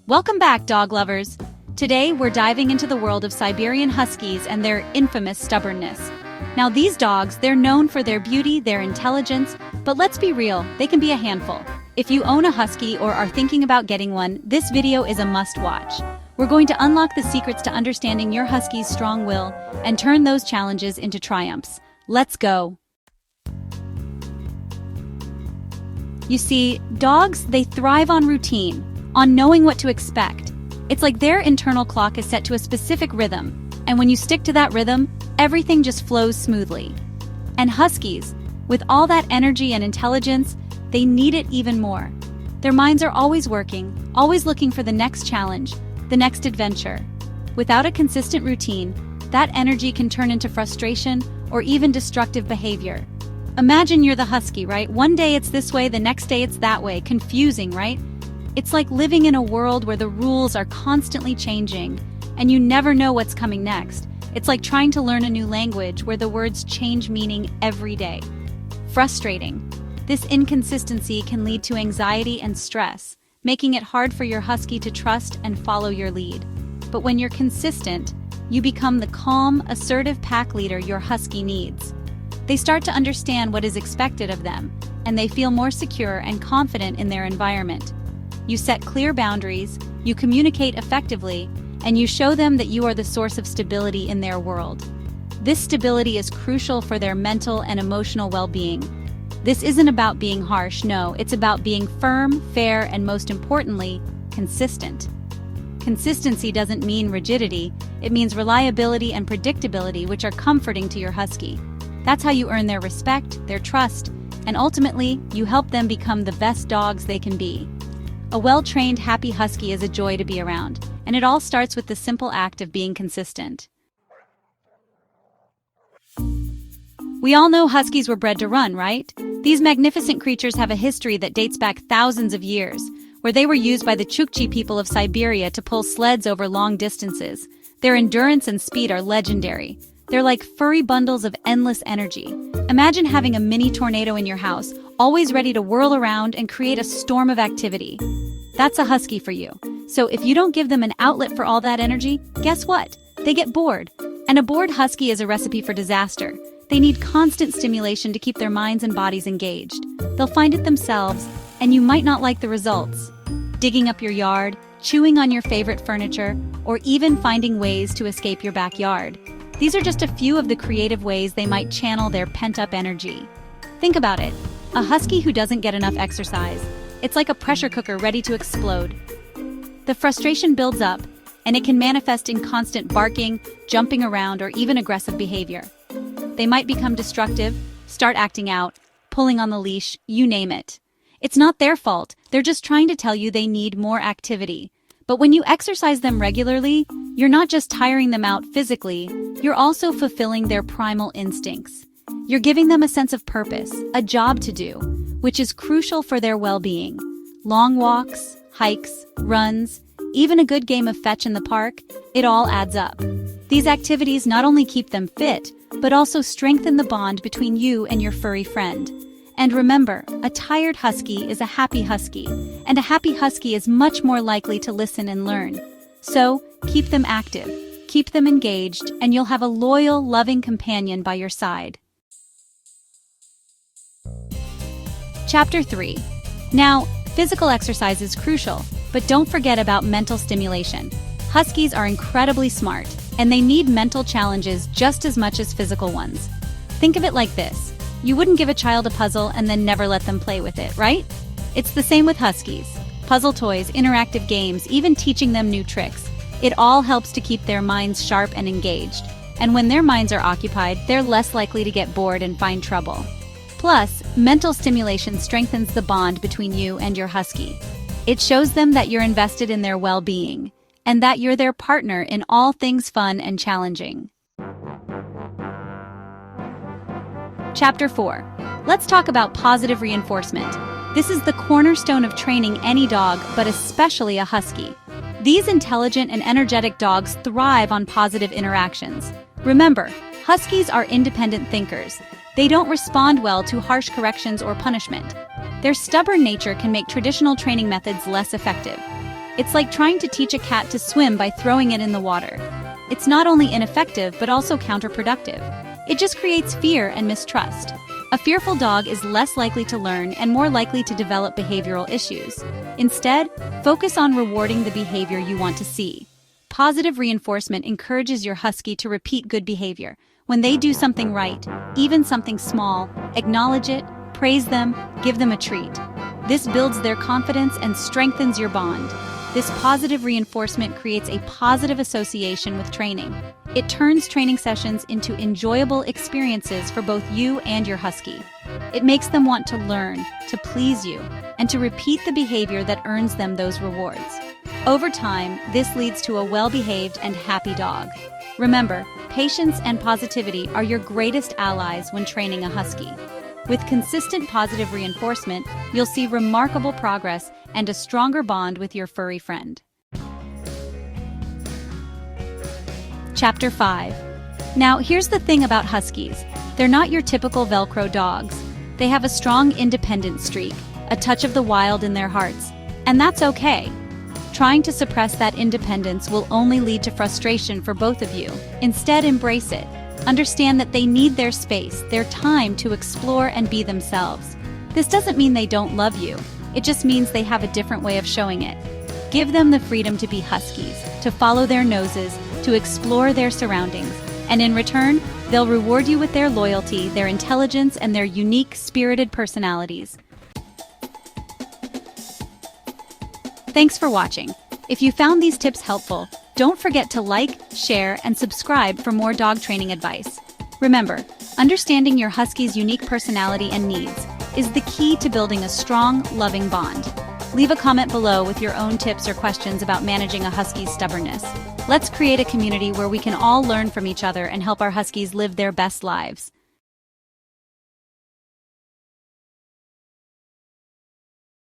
Welcome back, dog lovers. Today, we're diving into the world of Siberian Huskies and their infamous stubbornness. Now, these dogs, they're known for their beauty, their intelligence, but let's be real, they can be a handful. If you own a husky or are thinking about getting one, this video is a must-watch. We're going to unlock the secrets to understanding your husky's strong will and turn those challenges into triumphs. Let's go. You see, dogs, they thrive on routine, on knowing what to expect. It's like their internal clock is set to a specific rhythm, and when you stick to that rhythm, everything just flows smoothly. And huskies, with all that energy and intelligence, they need it even more. Their minds are always working, always looking for the next challenge, the next adventure. Without a consistent routine, that energy can turn into frustration or even destructive behavior. Imagine you're the husky, right? One day it's this way, the next day it's that way. Confusing, right? It's like living in a world where the rules are constantly changing, and you never know what's coming next. It's like trying to learn a new language where the words change meaning every day. Frustrating. This inconsistency can lead to anxiety and stress, making it hard for your husky to trust and follow your lead. But when you're consistent, you become the calm, assertive pack leader your husky needs. They start to understand what is expected of them, and they feel more secure and confident in their environment. You set clear boundaries, you communicate effectively, and you show them that you are the source of stability in their world. This stability is crucial for their mental and emotional well-being. This isn't about being harsh, no, it's about being firm, fair, and most importantly, consistent. Consistency doesn't mean rigidity, it means reliability and predictability, which are comforting to your husky. That's how you earn their respect, their trust, and ultimately, you help them become the best dogs they can be. A well-trained, happy husky is a joy to be around, and it all starts with the simple act of being consistent. We all know huskies were bred to run, right? These magnificent creatures have a history that dates back thousands of years, where they were used by the Chukchi people of Siberia to pull sleds over long distances. Their endurance and speed are legendary. They're like furry bundles of endless energy. Imagine having a mini tornado in your house, always ready to whirl around and create a storm of activity. That's a husky for you. So if you don't give them an outlet for all that energy, guess what? They get bored. And a bored husky is a recipe for disaster. They need constant stimulation to keep their minds and bodies engaged. They'll find it themselves, and you might not like the results. Digging up your yard, chewing on your favorite furniture, or even finding ways to escape your backyard. These are just a few of the creative ways they might channel their pent-up energy. Think about it. A husky who doesn't get enough exercise. It's like a pressure cooker ready to explode. The frustration builds up, and it can manifest in constant barking, jumping around, or even aggressive behavior. They might become destructive, start acting out, pulling on the leash, you name it. It's not their fault, they're just trying to tell you they need more activity. But when you exercise them regularly, you're not just tiring them out physically, you're also fulfilling their primal instincts. You're giving them a sense of purpose, a job to do, which is crucial for their well-being. Long walks, hikes, runs, even a good game of fetch in the park, it all adds up. These activities not only keep them fit, but also strengthen the bond between you and your furry friend. And remember, a tired husky is a happy husky, and a happy husky is much more likely to listen and learn. So, keep them active, keep them engaged, and you'll have a loyal, loving companion by your side. Chapter 3. Now, physical exercise is crucial, but don't forget about mental stimulation. Huskies are incredibly smart, and they need mental challenges just as much as physical ones. Think of it like this. You wouldn't give a child a puzzle and then never let them play with it, right? It's the same with huskies. Puzzle toys, interactive games, even teaching them new tricks. It all helps to keep their minds sharp and engaged. And when their minds are occupied, they're less likely to get bored and find trouble. Plus, mental stimulation strengthens the bond between you and your husky. It shows them that you're invested in their well-being, and that you're their partner in all things fun and challenging. Chapter 4. Let's talk about positive reinforcement. This is the cornerstone of training any dog, but especially a husky. These intelligent and energetic dogs thrive on positive interactions. Remember, huskies are independent thinkers. They don't respond well to harsh corrections or punishment. Their stubborn nature can make traditional training methods less effective. It's like trying to teach a cat to swim by throwing it in the water. It's not only ineffective but also counterproductive. It just creates fear and mistrust. A fearful dog is less likely to learn and more likely to develop behavioral issues. Instead, focus on rewarding the behavior you want to see. Positive reinforcement encourages your husky to repeat good behavior. When they do something right, even something small, acknowledge it, praise them, give them a treat. This builds their confidence and strengthens your bond. This positive reinforcement creates a positive association with training. It turns training sessions into enjoyable experiences for both you and your husky. It makes them want to learn, to please you, and to repeat the behavior that earns them those rewards. Over time, this leads to a well-behaved and happy dog. Remember, patience and positivity are your greatest allies when training a husky. With consistent positive reinforcement, you'll see remarkable progress and a stronger bond with your furry friend. Chapter 5. Now, here's the thing about huskies. They're not your typical Velcro dogs. They have a strong independent streak, a touch of the wild in their hearts, and that's okay. Trying to suppress that independence will only lead to frustration for both of you. Instead, embrace it. Understand that they need their space, their time to explore and be themselves. This doesn't mean they don't love you. It just means they have a different way of showing it. Give them the freedom to be huskies, to follow their noses, to explore their surroundings, and in return, they'll reward you with their loyalty, their intelligence, and their unique, spirited personalities. Thanks for watching. If you found these tips helpful, don't forget to like, share, and subscribe for more dog training advice. Remember, understanding your husky's unique personality and needs is the key to building a strong, loving bond. Leave a comment below with your own tips or questions about managing a husky's stubbornness. Let's create a community where we can all learn from each other and help our huskies live their best lives.